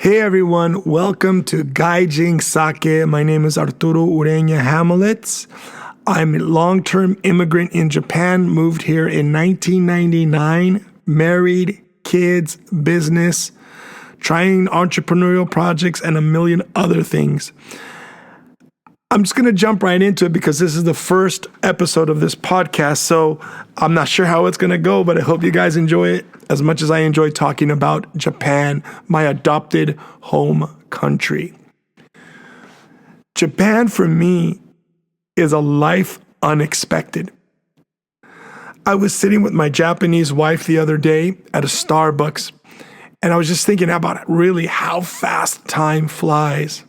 Hey everyone, welcome to Gaijin Sake. My name is Arturo Ureña Hamelitz. I'm a long-term immigrant in Japan, moved here in 1999, married, kids, business, trying entrepreneurial projects, and a million other things. I'm just going to jump right into it because this is the first episode of this podcast, so I'm not sure how it's going to go, but I hope you guys enjoy it as much as I enjoy talking about Japan, my adopted home country. Japan, for me, is a life unexpected. I was sitting with my Japanese wife the other day at a Starbucks, and I was just thinking about really how fast time flies.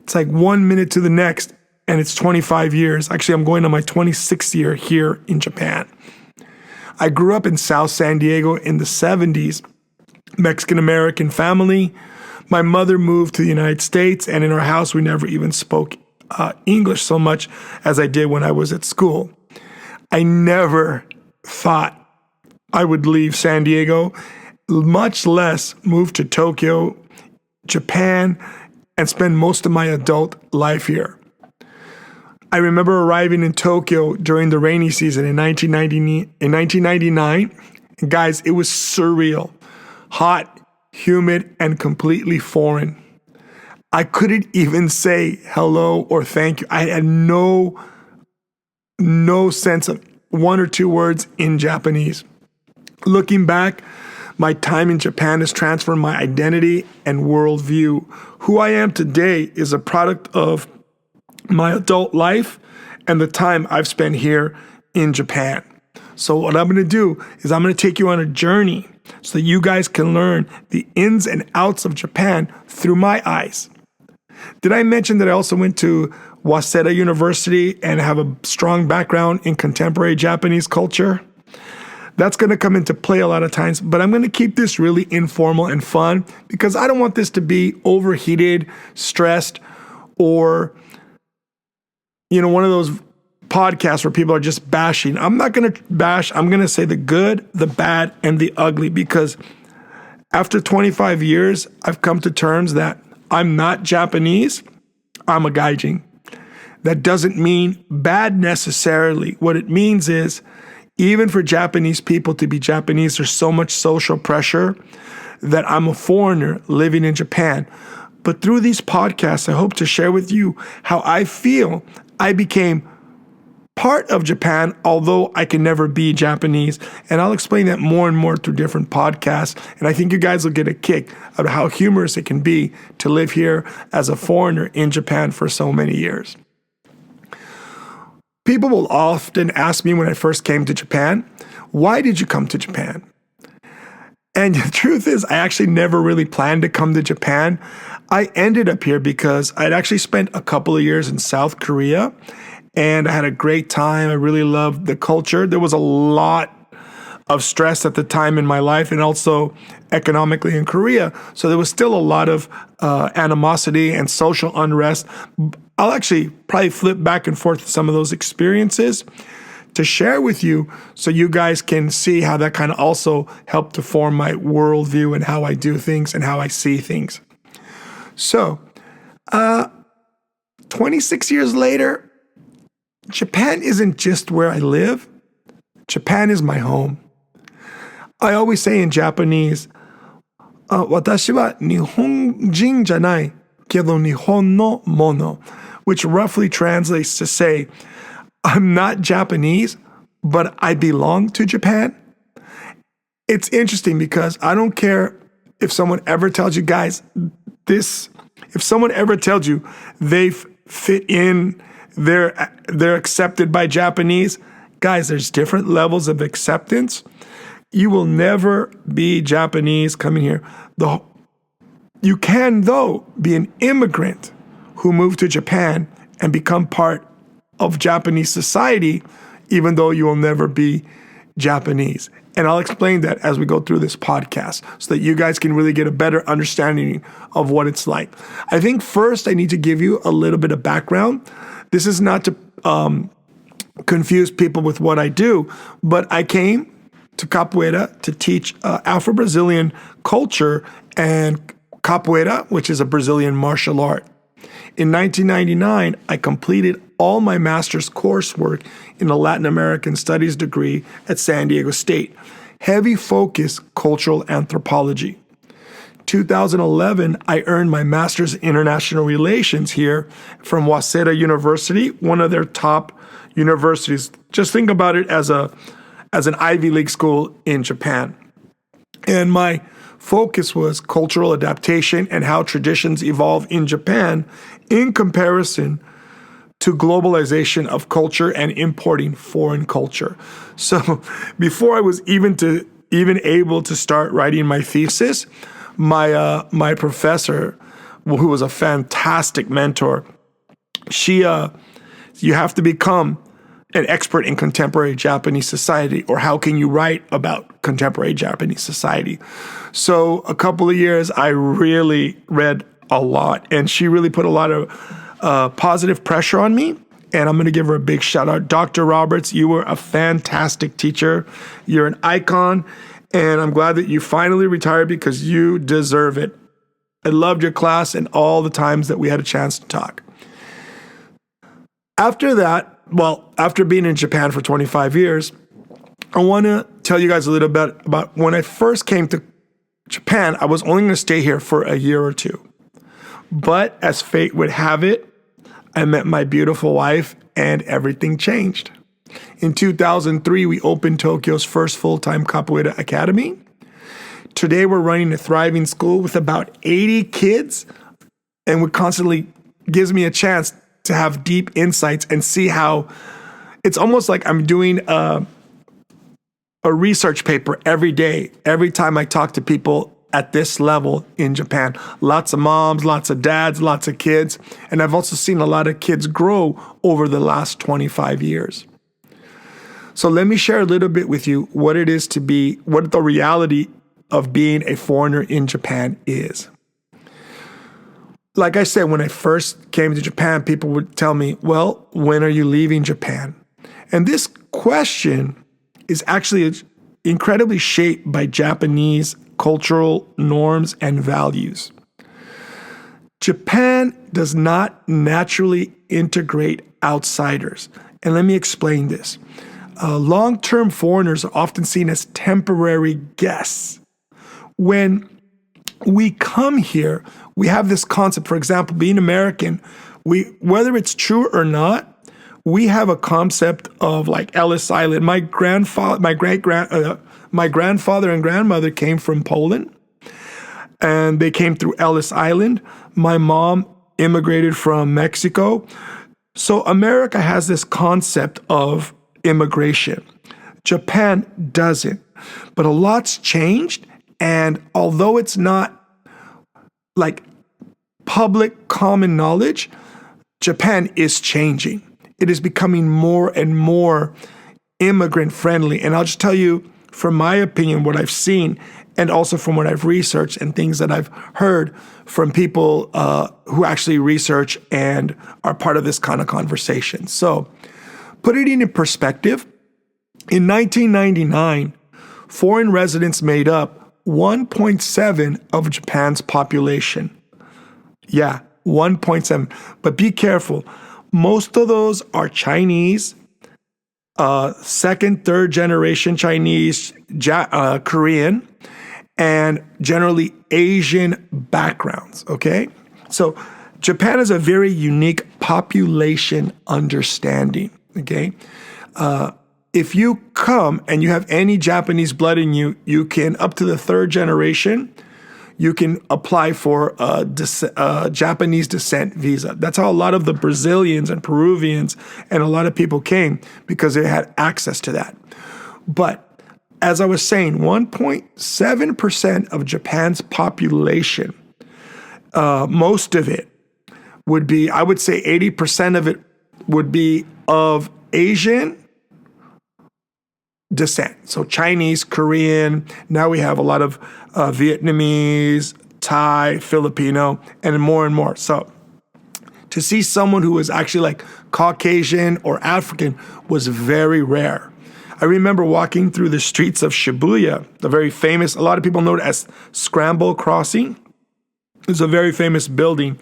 It's like 1 minute to the next, and it's 25 years. Actually, I'm going on my 26th year here in Japan. I grew up in South San Diego in the 70s, Mexican-American family. My mother moved to the United States, and in our house, we never even spoke English so much as I did when I was at school. I never thought I would leave San Diego, much less move to Tokyo, Japan, and spend most of my adult life here. I remember arriving in Tokyo during the rainy season in 1999. And guys, it was surreal, hot, humid, and completely foreign. I couldn't even say hello or thank you. I had no sense of one or two words in Japanese. Looking back, my time in Japan has transformed my identity and worldview. Who I am today is a product of my adult life and the time I've spent here in Japan. So what I'm going to do is I'm going to take you on a journey so that you guys can learn the ins and outs of Japan through my eyes. Did I mention that I also went to Waseda University and have a strong background in contemporary Japanese culture? That's going to come into play a lot of times, but I'm going to keep this really informal and fun because I don't want this to be overheated, stressed, or, one of those podcasts where people are just bashing. I'm not going to bash. I'm going to say the good, the bad, and the ugly because after 25 years, I've come to terms that I'm not Japanese. I'm a Gaijin. That doesn't mean bad necessarily. What it means is even for Japanese people to be Japanese, there's so much social pressure that I'm a foreigner living in Japan. But through these podcasts, I hope to share with you how I feel I became part of Japan, although I can never be Japanese. And I'll explain that more and more through different podcasts. And I think you guys will get a kick out of how humorous it can be to live here as a foreigner in Japan for so many years. People will often ask me when I first came to Japan, why did you come to Japan? And the truth is, I actually never really planned to come to Japan. I ended up here because I'd actually spent a couple of years in South Korea, and I had a great time. I really loved the culture. There was a lot of stress at the time in my life and also economically in Korea. So there was still a lot of animosity and social unrest. I'll actually probably flip back and forth some of those experiences to share with you so you guys can see how that kind of also helped to form my worldview and how I do things and how I see things. So, 26 years later, Japan isn't just where I live. Japan is my home. I always say in Japanese, 私は日本人じゃないけど日本のもの, which roughly translates to say, I'm not Japanese, but I belong to Japan. It's interesting because I don't care if someone ever tells you, guys, if someone ever tells you they fit in, they're accepted by Japanese, guys, there's different levels of acceptance. You will never be Japanese coming here. You can, though, be an immigrant who moved to Japan and become part of Japanese society, even though you will never be Japanese. And I'll explain that as we go through this podcast so that you guys can really get a better understanding of what it's like. I think first I need to give you a little bit of background. This is not to confuse people with what I do, but I came to Capoeira to teach Afro-Brazilian culture and capoeira, which is a Brazilian martial art. In 1999, I completed all my master's coursework in a Latin American Studies degree at San Diego State. Heavy focus, cultural anthropology. 2011, I earned my master's in international relations here from Waseda University, one of their top universities. Just think about it as an Ivy League school in Japan. And my focus was cultural adaptation and how traditions evolve in Japan in comparison to globalization of culture and importing foreign culture. So before I was even able to start writing my thesis, my professor, who was a fantastic mentor, you have to become an expert in contemporary Japanese society, or how can you write about contemporary Japanese society? So a couple of years, I really read a lot, and she really put a lot of positive pressure on me. And I'm going to give her a big shout out. Dr. Roberts, you were a fantastic teacher. You're an icon. And I'm glad that you finally retired because you deserve it. I loved your class and all the times that we had a chance to talk. After that, after being in Japan for 25 years, I want to tell you guys a little bit about when I first came to Japan. I was only going to stay here for a year or two. But as fate would have it, I met my beautiful wife and everything changed. In 2003, we opened Tokyo's first full-time capoeira academy. Today, we're running a thriving school with about 80 kids, and it constantly gives me a chance to have deep insights and see how it's almost like I'm doing a research paper every day, every time I talk to people at this level in Japan. Lots of moms, lots of dads, lots of kids, and I've also seen a lot of kids grow over the last 25 years. So let me share a little bit with you what the reality of being a foreigner in Japan is. Like I said, when I first came to Japan, people would tell me, well, when are you leaving Japan? And this question is actually incredibly shaped by Japanese cultural norms and values. Japan does not naturally integrate outsiders. And let me explain this. Long-term foreigners are often seen as temporary guests. When we come here, we have this concept, for example, being American, whether it's true or not, we have a concept of like Ellis Island. My grandfather and grandmother came from Poland, and they came through Ellis Island. My mom immigrated from Mexico. So America has this concept of immigration. Japan doesn't. But a lot's changed, and although it's not like public common knowledge, Japan is changing. It is becoming more and more immigrant friendly. And I'll just tell you, from my opinion, what I've seen, and also from what I've researched and things that I've heard from people who actually research and are part of this kind of conversation. So put it in perspective. In 1999, foreign residents made up 1.7 of Japan's population. Yeah, 1.7. But be careful. Most of those are Chinese, second, third generation Chinese, Korean, and generally Asian backgrounds, okay? So Japan has a very unique population understanding, okay? If you come and you have any Japanese blood in you, you can, up to the third generation, you can apply for a Japanese descent visa. That's how a lot of the Brazilians and Peruvians and a lot of people came, because they had access to that. But as I was saying, 1.7% of Japan's population, most of it would be, I would say 80% of it would be of Asian descent. So Chinese, Korean, now we have a lot of Vietnamese, Thai, Filipino, and more. So to see someone who was actually like Caucasian or African was very rare. I remember walking through the streets of Shibuya, the very famous, a lot of people know it as Scramble Crossing. There's a very famous building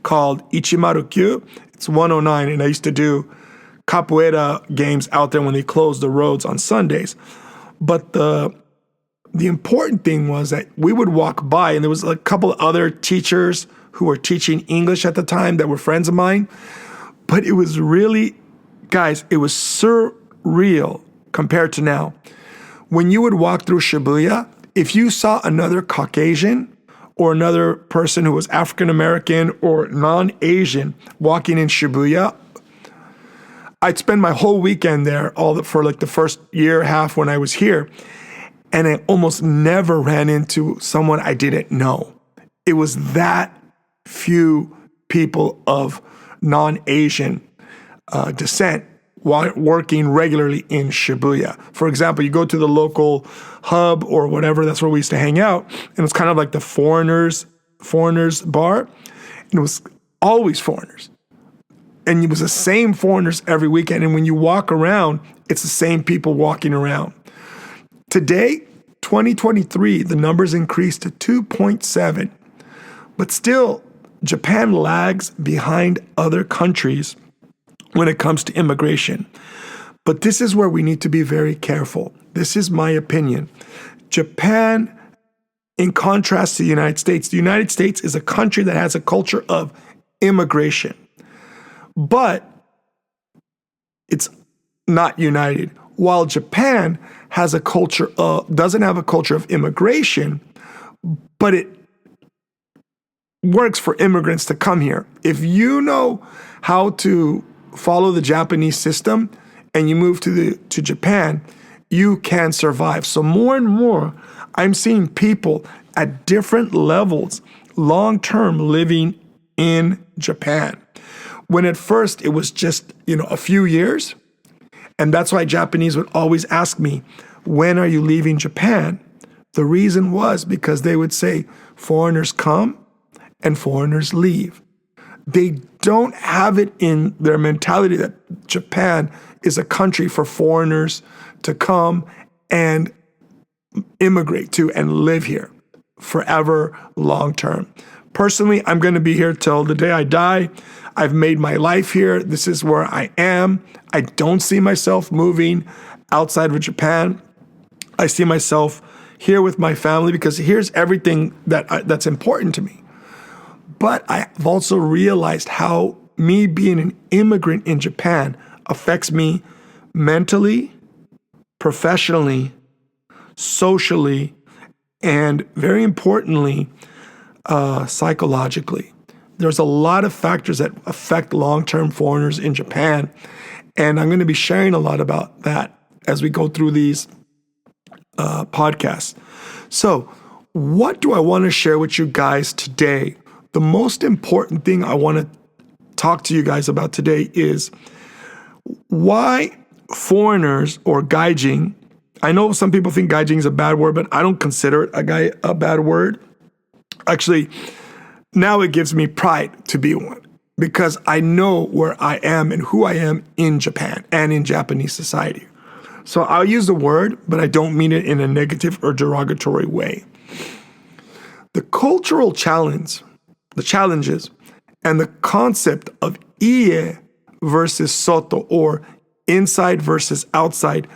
called Ichimaru-kyu. It's 109, and I used to do capoeira games out there when they closed the roads on Sundays. But the important thing was that we would walk by, and there was a couple of other teachers who were teaching English at the time that were friends of mine. But it was really, guys, it was surreal compared to now. When you would walk through Shibuya, if you saw another Caucasian or another person who was African American or non-Asian walking in Shibuya, I'd spend my whole weekend there for like the first year and a half when I was here, and I almost never ran into someone I didn't know. It was that few people of non-Asian descent working regularly in Shibuya. For example, you go to the local hub or whatever, that's where we used to hang out, and it's kind of like the foreigners bar, and it was always foreigners. And it was the same foreigners every weekend, and when you walk around, it's the same people walking around. Today, 2023, the numbers increased to 2.7, but still, Japan lags behind other countries when it comes to immigration. But this is where we need to be very careful. This is my opinion. Japan, in contrast to the United States is a country that has a culture of immigration, but it's not united. While Japan has a culture doesn't have a culture of immigration, but it works for immigrants to come here. If you know how to follow the Japanese system and you move to Japan, you can survive. So more and more, I'm seeing people at different levels, long-term living in Japan. When at first it was just, a few years, and that's why Japanese would always ask me, when are you leaving Japan? The reason was because they would say, foreigners come and foreigners leave. They don't have it in their mentality that Japan is a country for foreigners to come and immigrate to and live here forever, long term. Personally, I'm going to be here till the day I die. I've made my life here. This is where I am. I don't see myself moving outside of Japan. I see myself here with my family because here's everything that's important to me. But I've also realized how me being an immigrant in Japan affects me mentally, professionally, socially, and very importantly, psychologically. There's a lot of factors that affect long-term foreigners in Japan, and I'm going to be sharing a lot about that as we go through these podcasts. So, what do I want to share with you guys today? The most important thing I want to talk to you guys about today is why foreigners or Gaijin, I know some people think Gaijin is a bad word, but I don't consider it a bad word. Actually, now it gives me pride to be one because I know where I am and who I am in Japan and in Japanese society. So I'll use the word, but I don't mean it in a negative or derogatory way. The cultural challenges, and the concept of ie versus soto, or inside versus outside,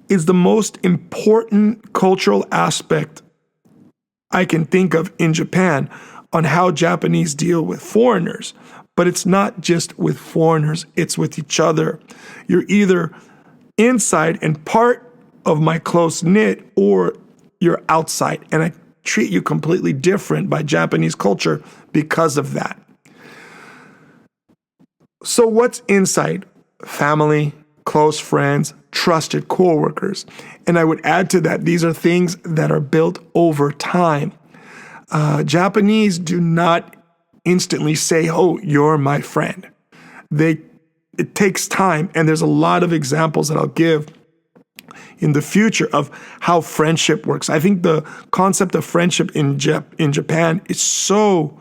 is the most important cultural aspect I can think of in Japan on how Japanese deal with foreigners. But it's not just with foreigners, it's with each other. You're either inside and part of my close-knit, or you're outside. And I treat you completely different by Japanese culture because of that. So what's inside? Family, close friends, trusted coworkers. And I would add to that, these are things that are built over time. Japanese do not instantly say, oh, you're my friend. It takes time, and there's a lot of examples that I'll give in the future of how friendship works. I think the concept of friendship in Japan is so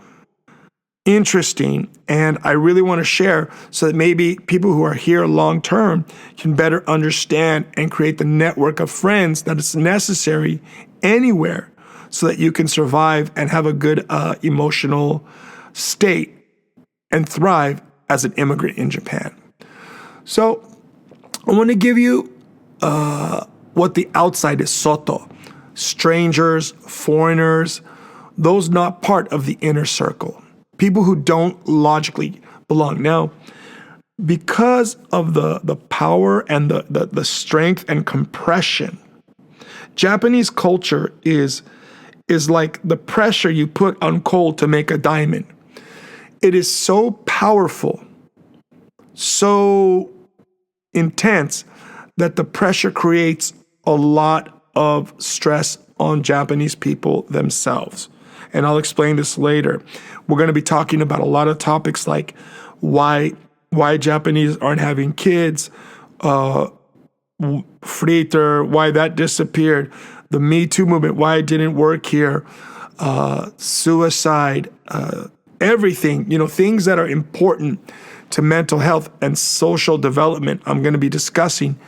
interesting, and I really want to share so that maybe people who are here long term can better understand and create the network of friends that is necessary anywhere so that you can survive and have a good emotional state and thrive as an immigrant in Japan. So I want to give you what the outside is, soto. Strangers, foreigners, those not part of the inner circle. People who don't logically belong. Now, because of the power and the strength and compression, Japanese culture is like the pressure you put on coal to make a diamond. It is so powerful, so intense, that the pressure creates a lot of stress on Japanese people themselves. And I'll explain this later. We're going to be talking about a lot of topics like why Japanese aren't having kids, Fritter, why that disappeared, the Me Too movement, why it didn't work here, suicide, everything, things that are important to mental health and social development. I'm going to be discussing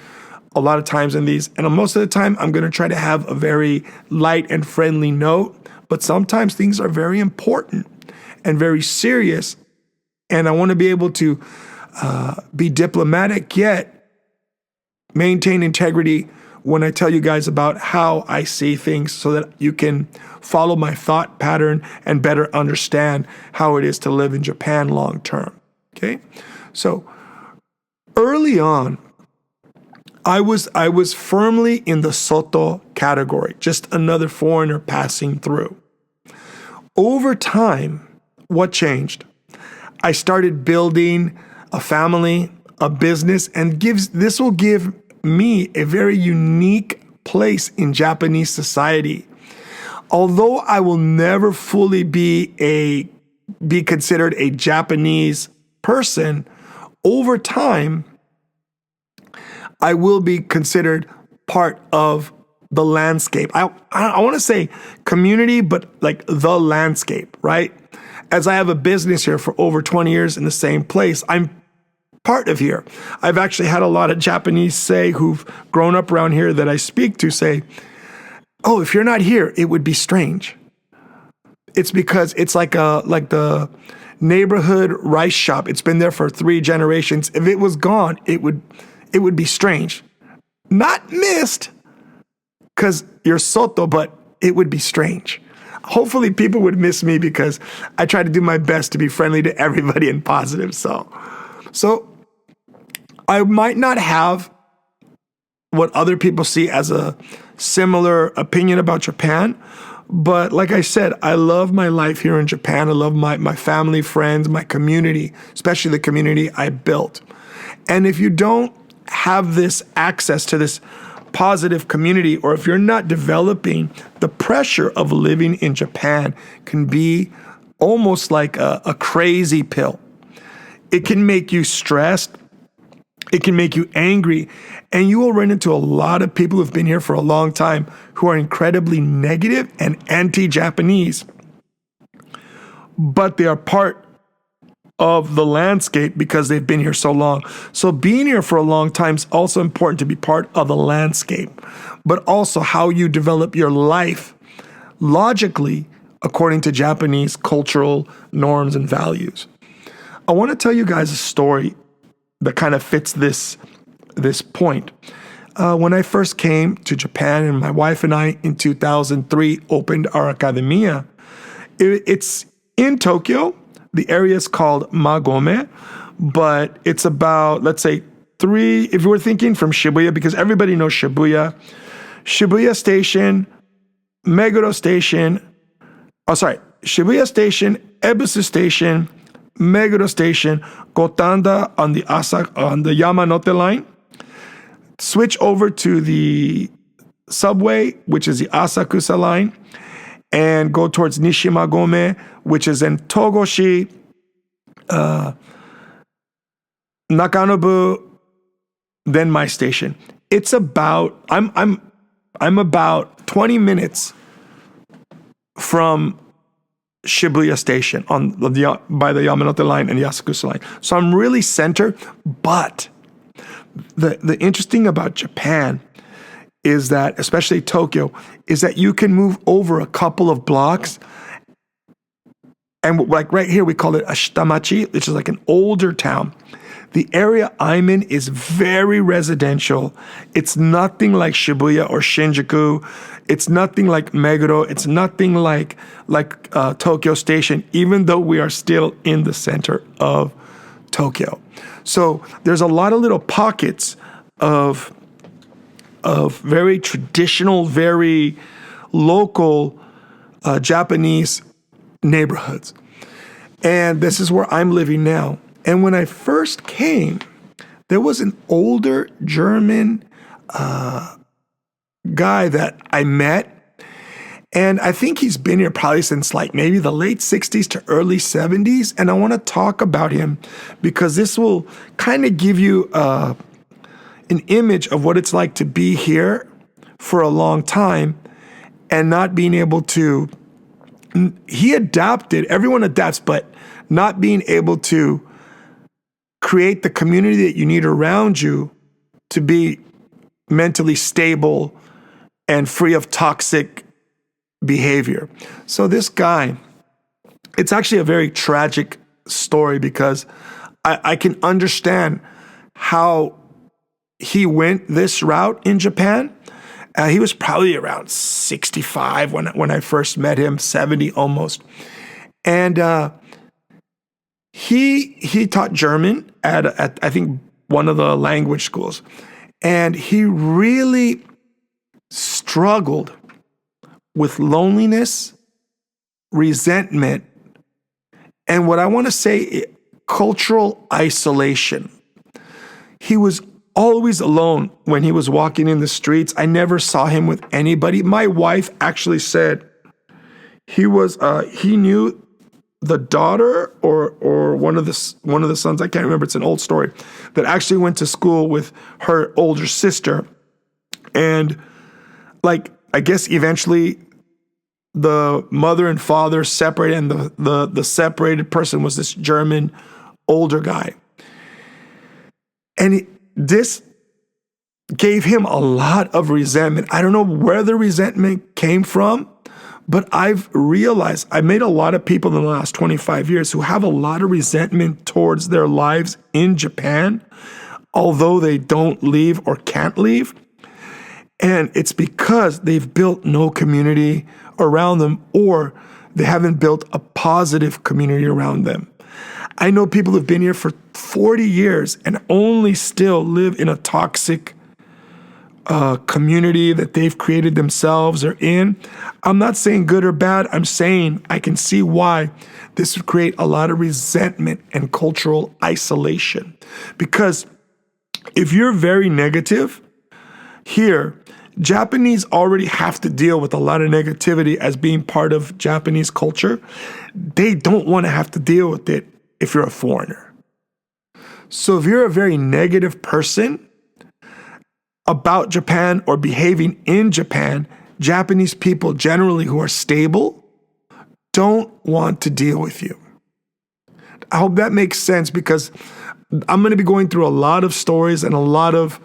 a lot of times in these. And most of the time, I'm going to try to have a very light and friendly note. But sometimes things are very important and very serious. And I want to be able to be diplomatic, yet maintain integrity when I tell you guys about how I see things so that you can follow my thought pattern and better understand how it is to live in Japan long term. Okay? So early on, I was firmly in the soto category, just another foreigner passing through. Over time, what changed? I started building a family, a business, and this will give me a very unique place in Japanese society. Although I will never fully be considered a Japanese person, over time, I will be considered part of the landscape. I want to say community, but like the landscape, right? As I have a business here for over 20 years in the same place, I'm part of here. I've actually had a lot of Japanese who've grown up around here that I speak to say, oh, if you're not here, it would be strange. It's because it's like the neighborhood rice shop. It's been there for 3 generations. If it was gone, it would be strange. Not missed, because you're soto, but it would be strange. Hopefully people would miss me because I try to do my best to be friendly to everybody and positive. So I might not have what other people see as a similar opinion about Japan, but like I said, I love my life here in Japan. I love my family, friends, my community, especially the community I built. And if you don't have this access to this positive community, or if you're not developing, the pressure of living in Japan can be almost like a crazy pill. It can make you stressed. It can make you angry. And you will run into a lot of people who've been here for a long time who are incredibly negative and anti-Japanese. But they are part of the landscape because they've been here so long. So being here for a long time is also important to be part of the landscape, but also how you develop your life logically according to Japanese cultural norms and values. I want to tell you guys a story that kind of fits this point. When I first came to Japan, and my wife and I in 2003 opened our academia, it's in Tokyo. The area is called Magome, but it's about, let's say, 3, if you were thinking from Shibuya, because everybody knows Shibuya Station, Meguro Station, Shibuya Station, Ebisu Station, Meguro Station, Gotanda on the Yamanote line. Switch over to the subway, which is the Asakusa line, and go towards Nishimagome, which is in Togoshi, Nakanobu, then my station. It's about I'm about 20 minutes from Shibuya Station by the Yamanote line and the Asakusa line. So I'm really center, but the interesting about Japan is that, especially Tokyo, is that you can move over a couple of blocks. And like right here, we call it Ashitamachi, which is like an older town. The area I'm in is very residential. It's nothing like Shibuya or Shinjuku. It's nothing like Meguro. It's nothing like Tokyo Station, even though we are still in the center of Tokyo. So there's a lot of little pockets of very traditional, very local Japanese neighborhoods. And this is where I'm living now. And when I first came, there was an older German guy that I met. And I think he's been here probably since like maybe the late 60s to early 70s. And I want to talk about him because this will kind of give you an image of what it's like to be here for a long time and not being able to. He adapted, everyone adapts, but not being able to create the community that you need around you to be mentally stable and free of toxic behavior. So this guy, it's actually a very tragic story because I can understand how he went this route in Japan. He was probably around 65 when I first met him, 70 almost. And he taught German at I think one of the language schools. And he really struggled with loneliness, resentment, and what I want to say, cultural isolation. He was always alone when he was walking in the streets. I never saw him with anybody. My wife actually said he knew the daughter or one of the sons, I can't remember, it's an old story, that actually went to school with her older sister. And like, I guess eventually the mother and father separated, and the separated person was this German older guy. And this gave him a lot of resentment. I don't know where the resentment came from, but I've realized I made a lot of people in the last 25 years who have a lot of resentment towards their lives in Japan, although they don't leave or can't leave. And it's because they've built no community around them, or they haven't built a positive community around them. I know people who've been here for 40 years and only still live in a toxic community that they've created themselves or in. I'm not saying good or bad. I'm saying I can see why this would create a lot of resentment and cultural isolation. Because if you're very negative here, Japanese already have to deal with a lot of negativity as being part of Japanese culture. They don't want to have to deal with it if you're a foreigner. So if you're a very negative person about Japan or behaving in Japan, Japanese people generally who are stable don't want to deal with you. I hope that makes sense, because I'm going to be going through a lot of stories and a lot of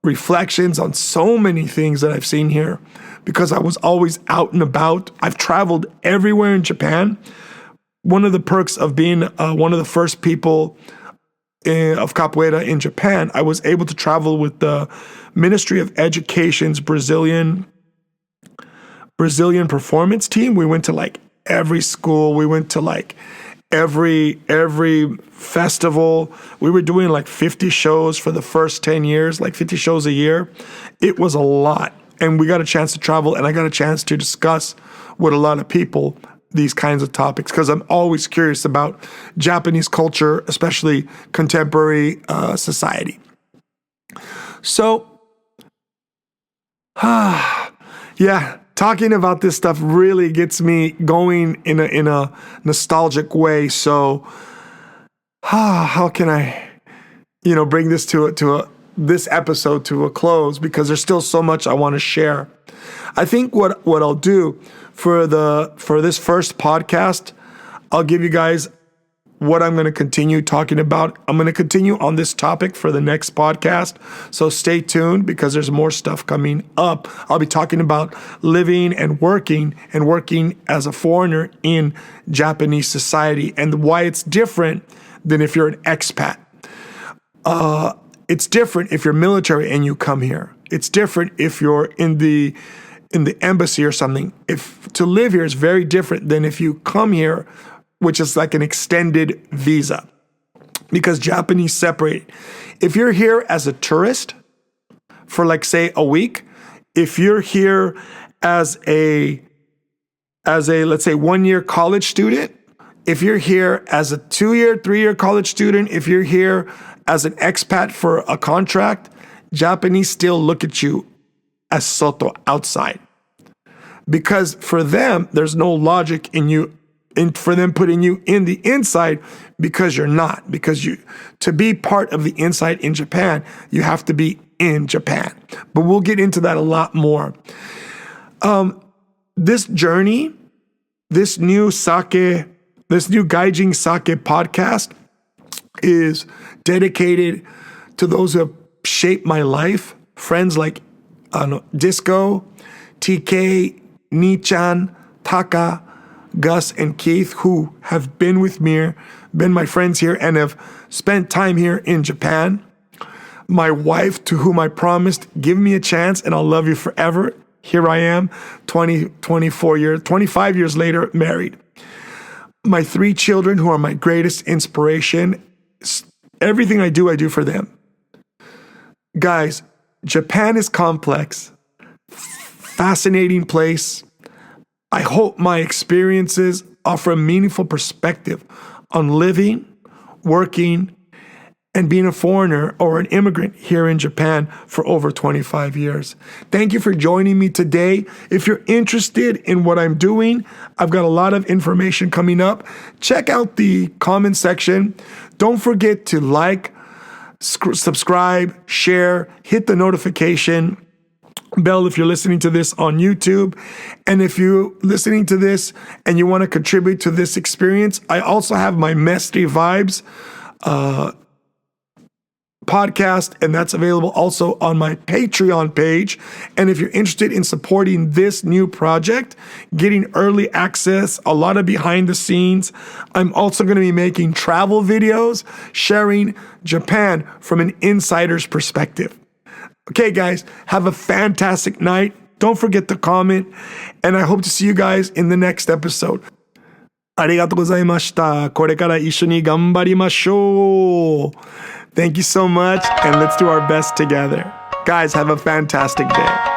reflections on so many things that I've seen here, because I was always out and about. I've traveled everywhere in Japan. One of the perks of being one of the first people of capoeira in Japan, I was able to travel with the Ministry of Education's Brazilian performance team. We went to like every school. We went to like every festival. We were doing like 50 shows for the first 10 years, like 50 shows a year. It was a lot. And we got a chance to travel, and I got a chance to discuss with a lot of people these kinds of topics, because I'm always curious about Japanese culture, especially contemporary society. So, yeah, talking about this stuff really gets me going in a nostalgic way. So, how can I, bring this this episode to a close, because there's still so much I want to share. I think what I'll do for this first podcast, I'll give you guys what I'm going to continue talking about. I'm going to continue on this topic for the next podcast. So stay tuned because there's more stuff coming up. I'll be talking about living and working as a foreigner in Japanese society and why it's different than if you're an expat. It's different if you're military and you come here. It's different if you're in the embassy or something. If to live here is very different than if you come here, which is like an extended visa, because Japanese separate. If you're here as a tourist for like say a week, if you're here as a let's say 1 year college student, if you're here as a 2-year, 3-year college student, if you're here as an expat for a contract, Japanese still look at you as soto, outside. Because for them, there's no logic for them putting you in the inside because you're not. Because to be part of the inside in Japan, you have to be in Japan. But we'll get into that a lot more. This journey, this new Gaijin Sake podcast is dedicated to those who have shaped my life. Friends like Disco, TK, Ni-chan, Taka, Gus, and Keith, who have been with me, been my friends here, and have spent time here in Japan. My wife, to whom I promised, give me a chance and I'll love you forever. Here I am, 25 years later, married. My 3 children, who are my greatest inspiration. Everything I do for them. Guys, Japan is complex, fascinating place. I hope my experiences offer a meaningful perspective on living, working, and being a foreigner or an immigrant here in Japan for over 25 years. Thank you for joining me today. If you're interested in what I'm doing, I've got a lot of information coming up. Check out the comment section. Don't forget to like, subscribe, share, hit the notification bell if you're listening to this on YouTube. And if you're listening to this and you want to contribute to this experience, I also have my Mesty Vibes podcast, and that's available also on my Patreon page. And if you're interested in supporting this new project, getting early access, a lot of behind the scenes, I'm also going to be making travel videos, sharing Japan from an insider's perspective. Okay, guys, have a fantastic night. Don't forget to comment, and I hope to see you guys in the next episode. ありがとうございました。これから一緒に頑張りましょう。Thank you so much, and let's do our best together. Guys, have a fantastic day.